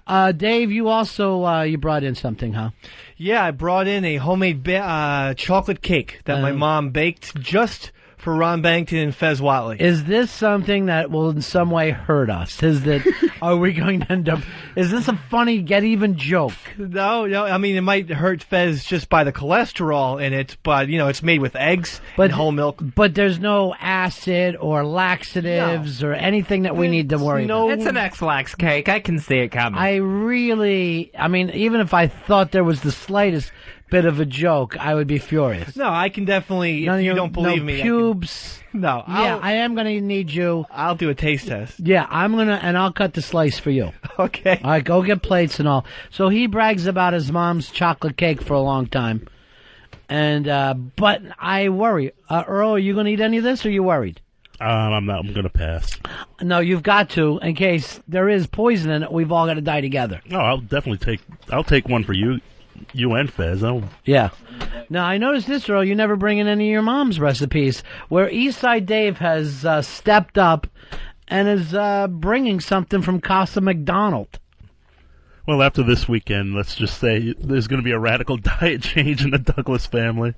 Dave, you also you brought in something, huh? Yeah, I brought in a homemade chocolate cake that my mom baked just for Ron Bangton and Fez Watley. Is this something that will in some way hurt us? Are we going to end up... Is this a funny get-even joke? No, I mean, it might hurt Fez just by the cholesterol in it, but, it's made with eggs and whole milk. But there's no acid or laxatives or anything that we need to worry about. It's an X-Lax cake. I can see it coming. Even if I thought there was the slightest bit of a joke, I would be furious. No, I can definitely, if you don't believe me. Pubes. I am going to need you. I'll do a taste test. Yeah, and I'll cut the slice for you. Okay. All right, go get plates and all. So he brags about his mom's chocolate cake for a long time. And, but I worry. Earl, are you going to eat any of this, or are you worried? I'm not. I'm going to pass. No, you've got to, in case there is poison in it. We've all got to die together. No, I'll definitely take one for you. You and Fez. Yeah. Now, I noticed this, Earl, you never bring in any of your mom's recipes, where Eastside Dave has stepped up and is bringing something from Casa McDonald. Well, after this weekend, let's just say there's going to be a radical diet change in the Douglas family.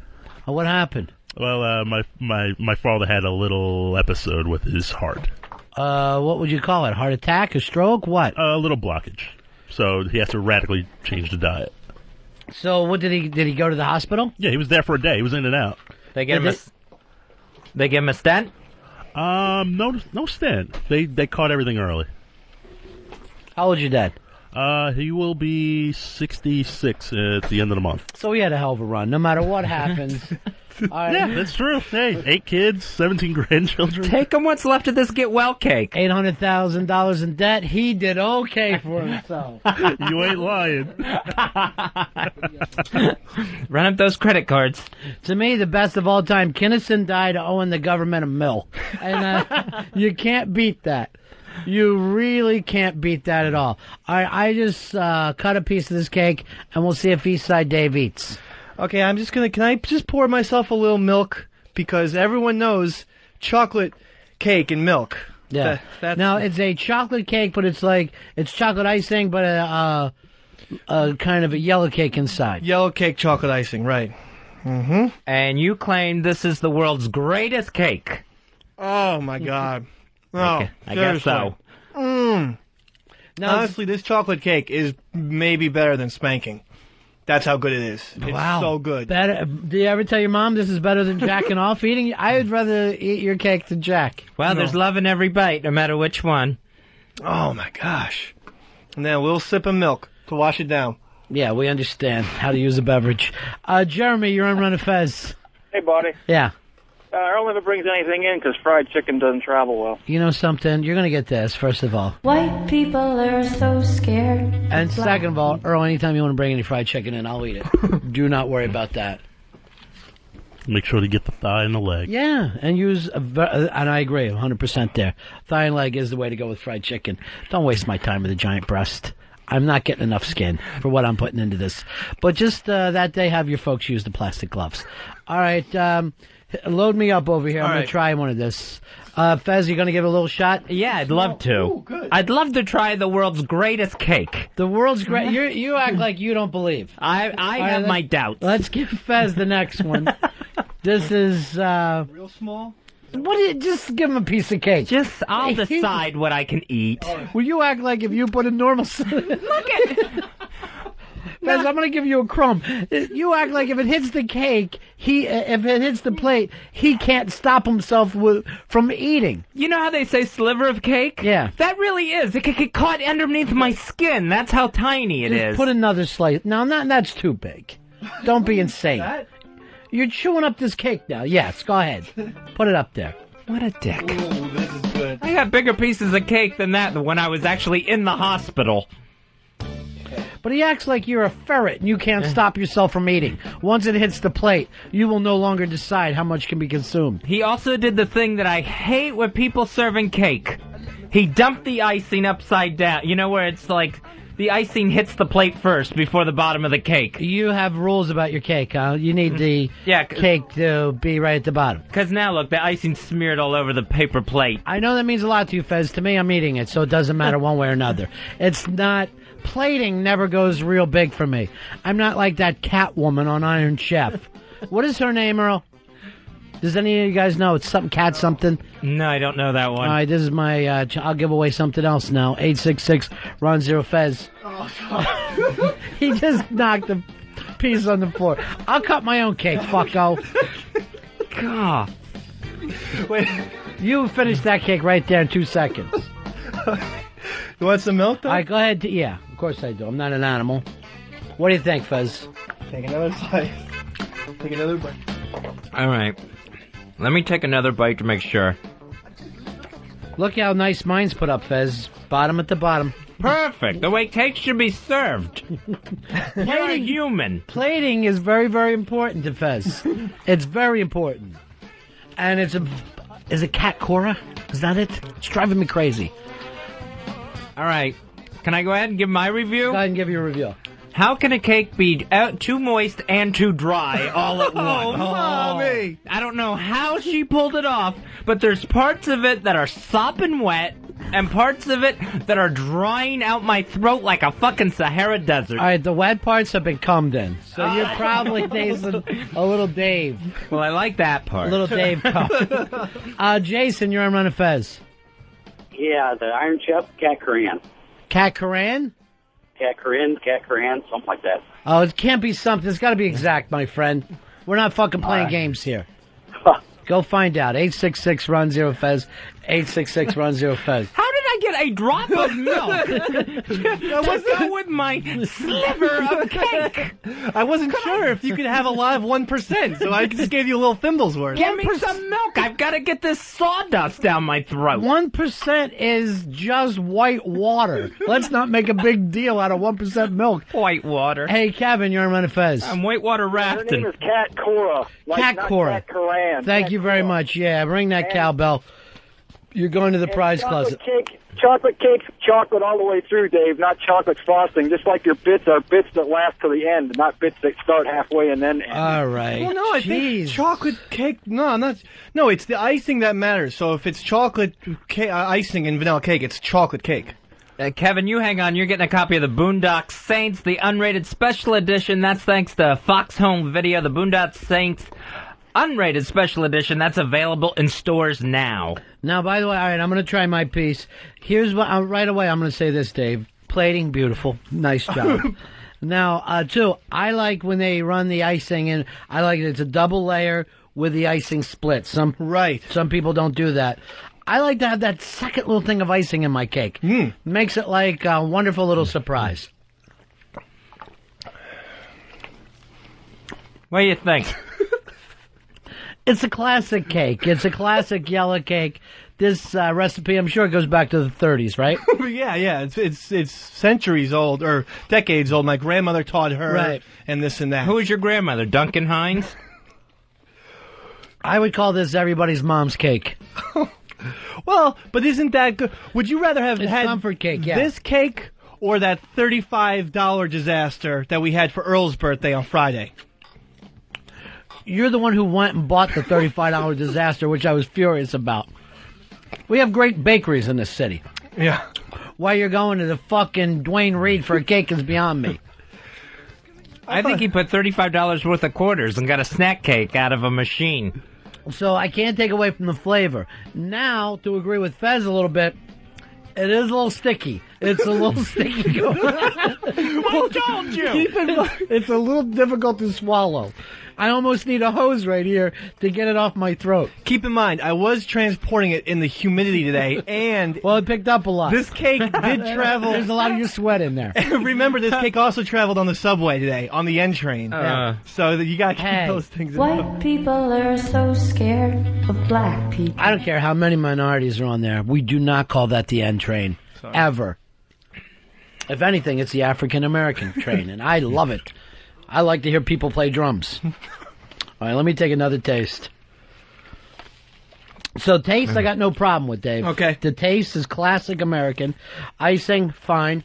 Oh, what happened? Well, my father had a little episode with his heart. What would you call it? Heart attack? A stroke? What? A little blockage. So he has to radically change the diet. So what did he go to the hospital? Yeah, he was there for a day. He was in and out. They give him a stent? No stent. They caught everything early. How old is your dad? He will be 66 at the end of the month. So he had a hell of a run, no matter what happens. Yeah, that's true. Hey, 8 kids, 17 grandchildren. Take him what's left of this get well cake. $800,000 in debt. He did okay for himself. You ain't lying. Run up those credit cards. To me, the best of all time, Kinnison died owing the government a mill. And you can't beat that. You really can't beat that at all. I just cut a piece of this cake, and we'll see if Eastside Dave eats. Okay, can I just pour myself a little milk? Because everyone knows chocolate cake and milk. Yeah. Now, it's a chocolate cake, but it's chocolate icing, but a kind of a yellow cake inside. Yellow cake chocolate icing, right. Mm-hmm. And you claim this is the world's greatest cake. Oh, my God. No, I guess so. Now, honestly, this chocolate cake is maybe better than spanking. That's how good it is. It's so good. Do you ever tell your mom this is better than jacking off eating? I would rather eat your cake than Jack. Well, there's love in every bite, no matter which one. Oh, my gosh. And then a little sip of milk to wash it down. Yeah, we understand how to use a beverage. Jeremy, you're on Run of Fez. Hey, buddy. Yeah. Earl never brings anything in because fried chicken doesn't travel well. You know something? You're going to get this, first of all. White people are so scared. And second of all, Earl, anytime you want to bring any fried chicken in, I'll eat it. Do not worry about that. Make sure to get the thigh and the leg. Yeah, and and I agree, 100% there. Thigh and leg is the way to go with fried chicken. Don't waste my time with a giant breast. I'm not getting enough skin for what I'm putting into this. But just that day, have your folks use the plastic gloves. All right, load me up over here. I'm going to try one of this. Fez, you going to give it a little shot? Yeah, I'd love to. Ooh, good. I'd love to try the world's greatest cake. The world's great. You act like you don't believe. I have my doubts. Let's give Fez the next one. This is real small. Just give him a piece of cake. I'll decide what I can eat. Will you act like if you put a normal... Look at Fez, I'm going to give you a crumb. You act like if it hits the cake, if it hits the plate, he can't stop himself from eating. You know how they say sliver of cake? Yeah. That really is. It could get caught underneath my skin. That's how tiny it is. Put another slice. No, that's too big. Don't be insane. You're chewing up this cake now. Yes, go ahead. Put it up there. What a dick. Ooh, this is good. I got bigger pieces of cake than that when I was actually in the hospital. But he acts like you're a ferret and you can't stop yourself from eating. Once it hits the plate, you will no longer decide how much can be consumed. He also did the thing that I hate with people serving cake. He dumped the icing upside down. You know where it's like the icing hits the plate first before the bottom of the cake. You have rules about your cake, huh? You need the cake to be right at the bottom. Because now, look, the icing's smeared all over the paper plate. I know that means a lot to you, Fez. To me, I'm eating it, so it doesn't matter one way or another. It's not... Plating never goes real big for me. I'm not like that cat woman on Iron Chef. What is her name, Earl? Does any of you guys know? It's something cat something. No, I don't know that one. All right, this is my... I'll give away something else now. 866 Ron Zero Fez. Oh, He just knocked a piece on the floor. I'll cut my own cake, fucko. God. wait. You finish that cake right there in 2 seconds. You want some milk, though? All right, go ahead. Yeah, of course I do. I'm not an animal. What do you think, Fez? Take another slice. Take another bite. All right. Let me take another bite to make sure. Look how nice mine's put up, Fez. Bottom at the bottom. Perfect. The way cake should be served. You're a human. Plating is very, very important to Fez. It's very important. And it's a... Is it cat Cora? Is that it? It's driving me crazy. All right. Can I go ahead and give my review? Go ahead and give your review. How can a cake be too moist and too dry all at once? Mommy! I don't know how she pulled it off, but there's parts of it that are sopping wet and parts of it that are drying out my throat like a fucking Sahara desert. All right, the wet parts have been cummed in. So you're probably tasting a little Dave. Well, I like that part. A little Dave cum. Jason, you're on Run of Fez. Yeah, the Iron Chef, Cat Korean. Cat Koran? Cat Korean, something like that. Oh, it can't be something. It's got to be exact, my friend. We're not fucking playing games here. Go find out. 866 Ron Zero Fez. 866 Ron Zero Fez. How did I get a drop of milk to go with my sliver of cake? I wasn't sure if you could have a live 1%, so I just gave you a little thimbles worth. Give me some milk. I've got to get this sawdust down my throat. 1% is just white water. Let's not make a big deal out of 1% milk. White water. Hey, Kevin, you're on Run of Fez. I'm whitewater Her rafting. name is Cat Cora. Cat Cora. Cat Koran. Thank you very much. Yeah, ring that cowbell. You're going to the prize closet. Chocolate cake's chocolate all the way through, Dave, not chocolate frosting. Just like your bits are bits that last to the end, not bits that start halfway and then end. All right. Well, no, I think chocolate cake. No, it's the icing that matters. So if it's chocolate icing and vanilla cake, it's chocolate cake. Kevin, you hang on. You're getting a copy of the Boondock Saints, the unrated special edition. That's thanks to Fox Home Video. The Boondock Saints unrated special edition. That's available in stores now. Now, by the way, all right, I'm going to try my piece. Here's what, right away, I'm going to say this, Dave. Plating, beautiful. Nice job. Now, two, I like when they run the icing in. I like it. It's a double layer with the icing split. Some people don't do that. I like to have that second little thing of icing in my cake. Makes it like a wonderful little surprise. What do you think? It's a classic cake. It's a classic yellow cake. This recipe, I'm sure, goes back to the 30s, right? yeah. It's centuries old or decades old. My grandmother taught her, and this and that. Who was your grandmother? Duncan Hines? I would call this everybody's mom's cake. Well, but isn't that good? Would you rather have had comfort cake? Yeah. This cake or that $35 disaster that we had for Earl's birthday on Friday? You're the one who went and bought the $35 disaster, which I was furious about. We have great bakeries in this city. Yeah. Why you're going to the fucking Dwayne Reed for a cake is beyond me. I think he put $35 worth of quarters and got a snack cake out of a machine. So I can't take away from the flavor. Now, to agree with Fez a little bit, it is a little sticky. It's a little sticky. I told you! It's a little difficult to swallow. I almost need a hose right here to get it off my throat. Keep in mind, I was transporting it in the humidity today, and... Well, it picked up a lot. This cake did travel... There's a lot of your sweat in there. Remember, this cake also traveled on the subway today, on the N train. So you gotta keep those things in mind. White people are so scared of black people. I don't care how many minorities are on there. We do not call that the N train. Sorry. Ever. If anything, it's the African-American train, and I love it. I like to hear people play drums. All right, let me take another taste. So taste, I got no problem with, Dave. Okay. The taste is classic American. Icing, fine.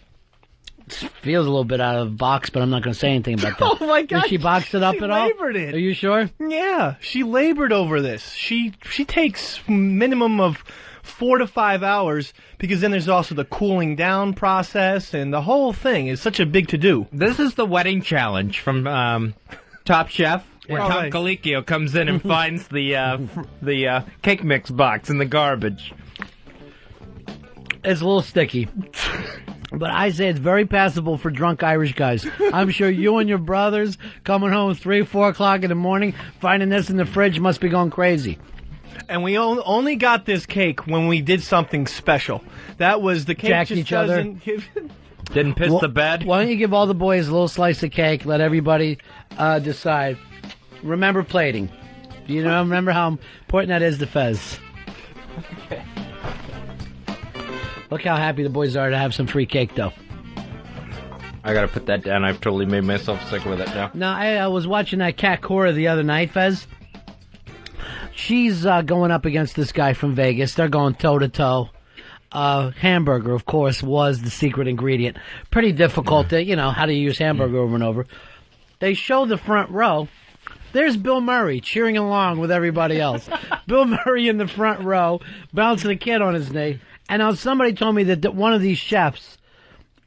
Feels a little bit out of the box, but I'm not going to say anything about that. Oh my God! Did she box it up she at all? labored it. Are you sure? Yeah, she labored over this. She takes minimum of 4 to 5 hours because then there's also the cooling down process and the whole thing is such a big to do. This is the wedding challenge from Top Chef, where Tom Right. Colicchio comes in and finds the cake mix box in the garbage. It's a little sticky. But I say it's very passable for drunk Irish guys. I'm sure you and your brothers coming home 3, 4 o'clock in the morning, finding this in the fridge must be going crazy. And we only got this cake when we did something special. That was the cake Jacked just each other. doesn't give... Didn't piss the bed? Why don't you give all the boys a little slice of cake, let everybody decide. Remember plating. You know, remember how important that is to Fez. Okay. Look how happy the boys are to have some free cake, though. I gotta put that down. I've totally made myself sick with it now. Now, I was watching that Cat Cora the other night, Fez. She's going up against this guy from Vegas. They're going toe-to-toe. Hamburger, of course, was the secret ingredient. Pretty difficult to, how to use hamburger over and over. They show the front row. There's Bill Murray cheering along with everybody else. Bill Murray in the front row, bouncing a kid on his knee. And now somebody told me that one of these chefs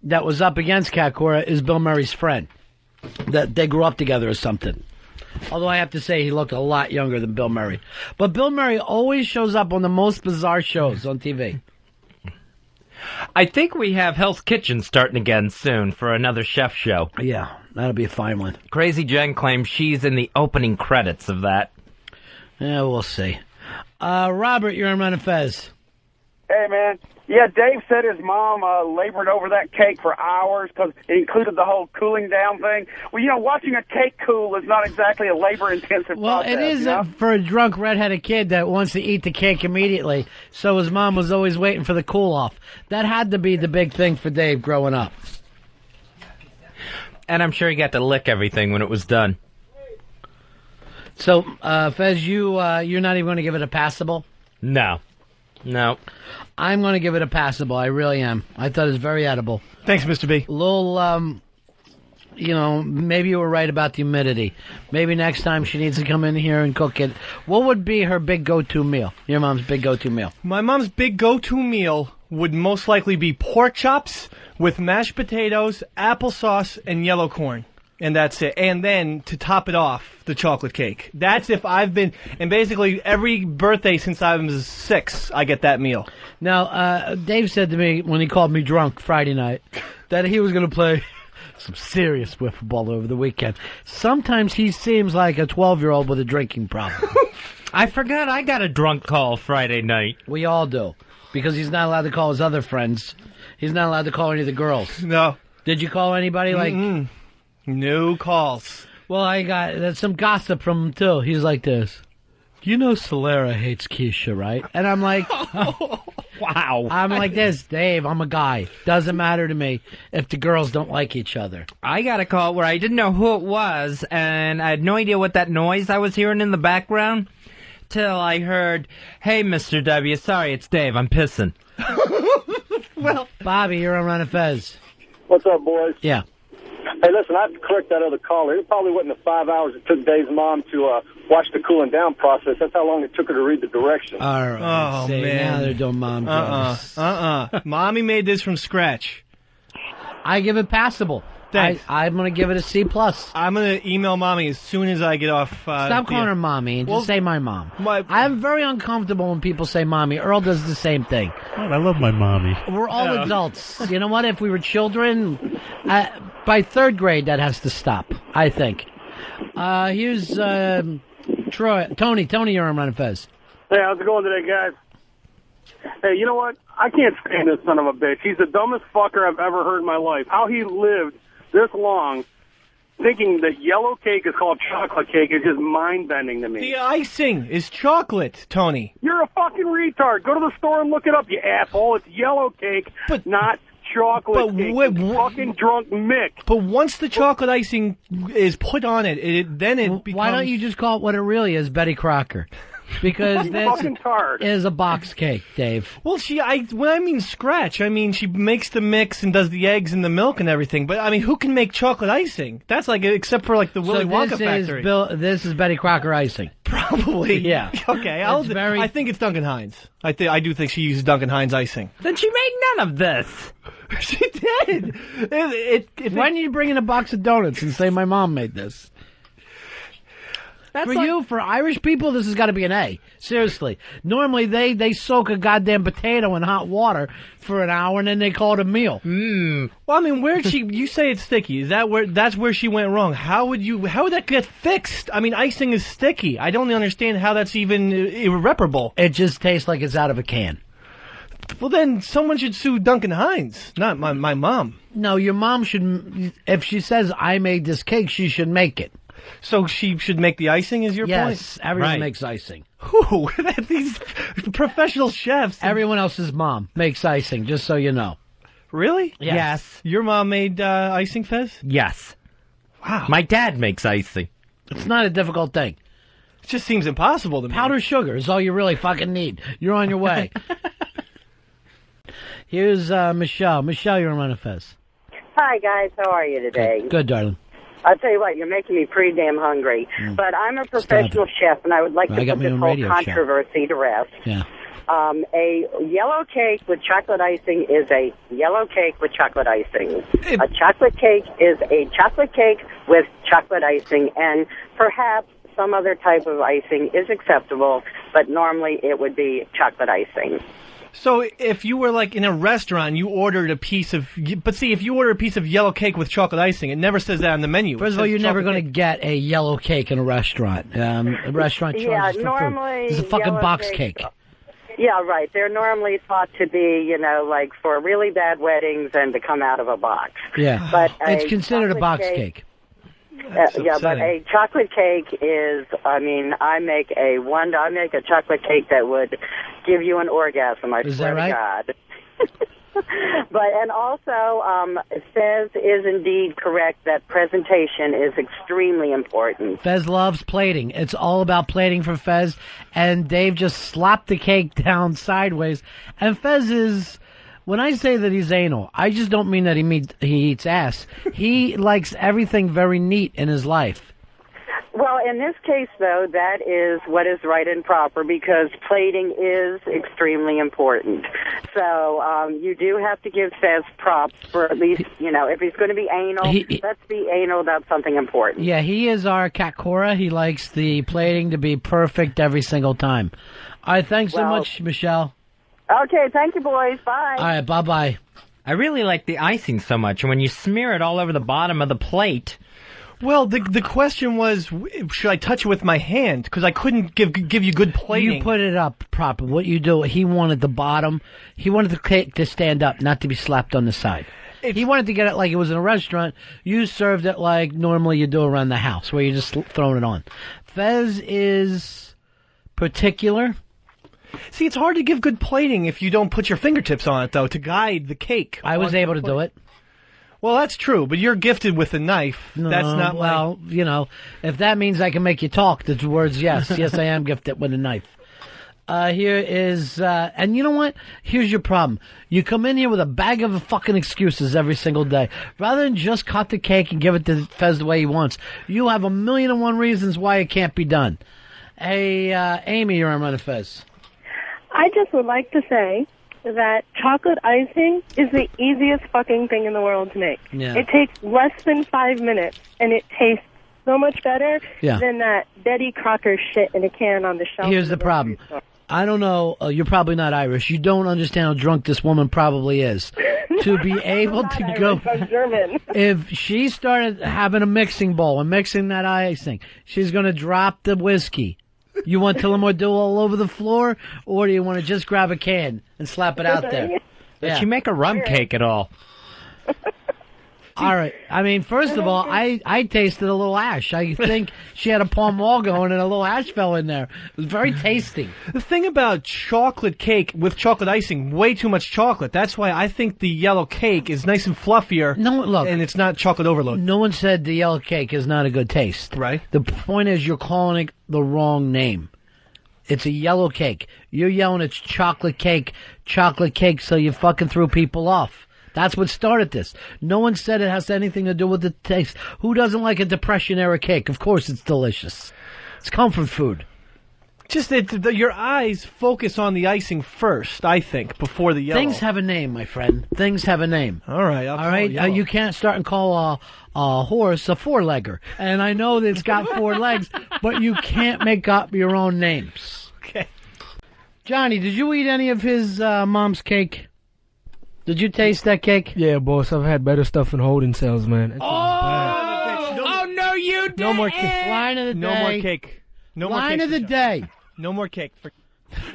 that was up against Cat Cora is Bill Murray's friend. That they grew up together or something. Although I have to say he looked a lot younger than Bill Murray. But Bill Murray always shows up on the most bizarre shows on TV. I think we have Hell's Kitchen starting again soon for another chef show. Yeah, that'll be a fine one. Crazy Jen claims she's in the opening credits of that. Yeah, we'll see. Robert, you're on Run and Fez. Hey, man. Yeah, Dave said his mom labored over that cake for hours because it included the whole cooling down thing. Well, watching a cake cool is not exactly a labor-intensive Well, process. it is for a drunk redheaded kid that wants to eat the cake immediately, so his mom was always waiting for the cool-off. That had to be the big thing for Dave growing up. And I'm sure he got to lick everything when it was done. So, Fez, you're not even going to give it a passable? No. I'm going to give it a passable. I really am. I thought it was very edible. Thanks, Mr. B. A little, maybe you were right about the humidity. Maybe next time she needs to come in here and cook it. What would be her big go-to meal? Your mom's big go-to meal? My mom's big go-to meal would most likely be pork chops with mashed potatoes, applesauce, and yellow corn. And that's it. And then, to top it off, the chocolate cake. That's if I've been... And basically, every birthday since I was 6, I get that meal. Now, Dave said to me when he called me drunk Friday night that he was going to play some serious wiffle ball over the weekend. Sometimes he seems like a 12-year-old with a drinking problem. I forgot I got a drunk call Friday night. We all do. Because he's not allowed to call his other friends. He's not allowed to call any of the girls. No. Did you call anybody like... Mm-mm. No calls. Well, I got some gossip from him, too. He's like this. You know Solera hates Keisha, right? And I'm like, Wow. I'm like this, Dave, I'm a guy. Doesn't matter to me if the girls don't like each other. I got a call where I didn't know who it was, and I had no idea what that noise I was hearing in the background, till I heard, "Hey, Mr. W, sorry, it's Dave, I'm pissing." Well, Bobby, you're on Run and Fez. What's up, boys? Yeah. Hey, listen, I have to correct that other caller. It probably wasn't the 5 hours it took Dave's mom to watch the cooling down process. That's how long it took her to read the directions. All right. Oh, See, man. Now they're doing mom jokes. Mommy made this from scratch. I give it passable. Thanks. I'm going to give it a C+. I'm going to email Mommy as soon as I get off. Stop calling her mommy and just say my mom. My- I'm very uncomfortable when people say mommy. Earl does the same thing. Oh, I love my mommy. We're all adults. You know what? If we were children, by third grade, that has to stop, I think. Here's Troy. Tony, you're on Run and Fez. Hey, how's it going today, guys? Hey, you know what? I can't stand this son of a bitch. He's the dumbest fucker I've ever heard in my life. How he lived this long thinking that yellow cake is called chocolate cake is just mind-bending to me. The icing is chocolate, Tony. You're a fucking retard. Go to the store and look it up, you asshole. It's yellow cake, But- not chocolate but cake. wait, You fucking drunk Mick. But once the chocolate icing is put on it, then it becomes... Why don't you just call it what it really is, Betty Crocker? Because You this fucking tard. is a box cake, Dave. Well, when I mean scratch, I mean she makes the mix and does the eggs and the milk and everything. But I mean, who can make chocolate icing? That's like, except for like the Willy Wonka factory. This is Betty Crocker icing. Probably. Yeah. Okay. I think it's Duncan Hines. I do think she uses Duncan Hines icing. Then she made none of this. She did. Why didn't you bring in a box of donuts and say my mom made this? For Irish people, this has got to be an A. Seriously. Normally, they soak a goddamn potato in hot water for an hour and then they call it a meal. Well, I mean, you say it's sticky. That's where she went wrong. How would that get fixed? I mean, icing is sticky. I don't understand how that's even irreparable. It just tastes like it's out of a can. Well, then someone should sue Duncan Hines, not my mom. No, your mom should, if she says I made this cake, she should make it. So she should make the icing, is your point? Yes, everyone makes icing. Who? These professional chefs. Everyone else's mom makes icing, just so you know. Really? Yes. Your mom made icing, Fez? Yes. Wow. My dad makes icing. It's not a difficult thing. It just seems impossible to me. Powdered sugar is all you really fucking need. You're on your way. Here's Michelle. Michelle, you're on Fez. Hi, guys. How are you today? Good, darling. I'll tell you what, you're making me pretty damn hungry. But I'm a professional chef, and I would like to put this whole controversy to rest. Yeah. A yellow cake with chocolate icing is a yellow cake with chocolate icing. A chocolate cake is a chocolate cake with chocolate icing, and perhaps some other type of icing is acceptable, but normally it would be chocolate icing. So if you were like in a restaurant, you ordered a piece of, but see, if you order a piece of yellow cake with chocolate icing, it never says that on the menu. First of all, you're never going to get a yellow cake in a restaurant. A restaurant charges for food. It's a fucking box cake. Yeah, right. They're normally thought to be, like for really bad weddings and to come out of a box. Yeah, but it's considered a box cake. Yeah, but a chocolate cake is, I make a chocolate cake that would give you an orgasm, I swear to God. And also, Fez is indeed correct that presentation is extremely important. Fez loves plating. It's all about plating for Fez, and Dave just slapped the cake down sideways. And Fez is, when I say that he's anal, I just don't mean that he eats ass. He likes everything very neat in his life. Well, in this case, though, that is what is right and proper because plating is extremely important. So you do have to give Fez props for at least, if he's going to be anal, let's be anal about something important. Yeah, he is our cat Cora. He likes the plating to be perfect every single time. All right, thanks so much, Michelle. Okay, thank you, boys. Bye. All right, bye-bye. I really like the icing so much, and when you smear it all over the bottom of the plate... Well, the question was, should I touch it with my hand? Because I couldn't give you good plating. You put it up proper. What you do, he wanted the bottom. He wanted the cake to stand up, not to be slapped on the side. He wanted to get it like it was in a restaurant. You served it like normally you do around the house, where you're just throwing it on. Fez is particular. See, it's hard to give good plating if you don't put your fingertips on it, though, to guide the cake. I was able to do it. Well, that's true, but you're gifted with a knife. No, that's not well, if that means I can make you talk, the words yes. Yes, I am gifted with a knife. Here is, and you know what? Here's your problem. You come in here with a bag of fucking excuses every single day. Rather than just cut the cake and give it to Fez the way he wants, you have 1,000,001 reasons why it can't be done. Hey, Amy, you're on Fez. I just would like to say that chocolate icing is the easiest fucking thing in the world to make. Yeah. It takes less than 5 minutes, and it tastes so much better than that Betty Crocker shit in a can on the shelf. Here's the problem. I don't know, you're probably not Irish. You don't understand how drunk this woman probably is. To be able to Irish, go... I'm German. If she started having a mixing bowl and mixing that icing, she's going to drop the whiskey. You want Tullamore Dew all over the floor, or do you want to just grab a can and slap it out there? Did she make a rum cake at all? All right. I mean, first of all, I tasted a little ash. I think she had a Palm Mall going and a little ash fell in there. It was very tasty. The thing about chocolate cake with chocolate icing, way too much chocolate. That's why I think the yellow cake is nice and fluffier. No, look. And it's not chocolate overload. No one said the yellow cake is not a good taste. Right. The point is you're calling it the wrong name. It's a yellow cake. You're yelling it's chocolate cake, so you fucking threw people off. That's what started this. No one said it has anything to do with the taste. Who doesn't like a Depression-era cake? Of course it's delicious. It's comfort food. Just your eyes focus on the icing first, I think, before the yellow. Things have a name, my friend. Things have a name. All right. All right. You can't start and call a horse a four-legger. And I know that it's got 4 legs, but you can't make up your own names. Okay. Johnny, did you eat any of his mom's cake? Did you taste that cake? Yeah, boss. I've had better stuff than holding cells, man. Oh, no, you didn't. No more cake. Line of the day. No more cake. No more cake. Line of the day. No more cake.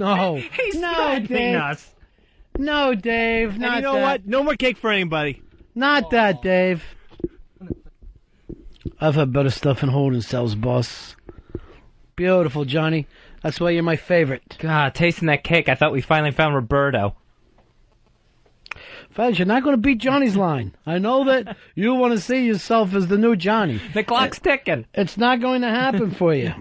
No. He's no, Dave. us. No, Dave. And Not you know that. what? No more cake for anybody. Not that, Dave. I've had better stuff than holding cells, boss. Beautiful, Johnny. That's why you're my favorite. God, tasting that cake, I thought we finally found Roberto. Fellas, you're not going to beat Johnny's line. I know that you want to see yourself as the new Johnny. The clock's ticking. It's not going to happen for you.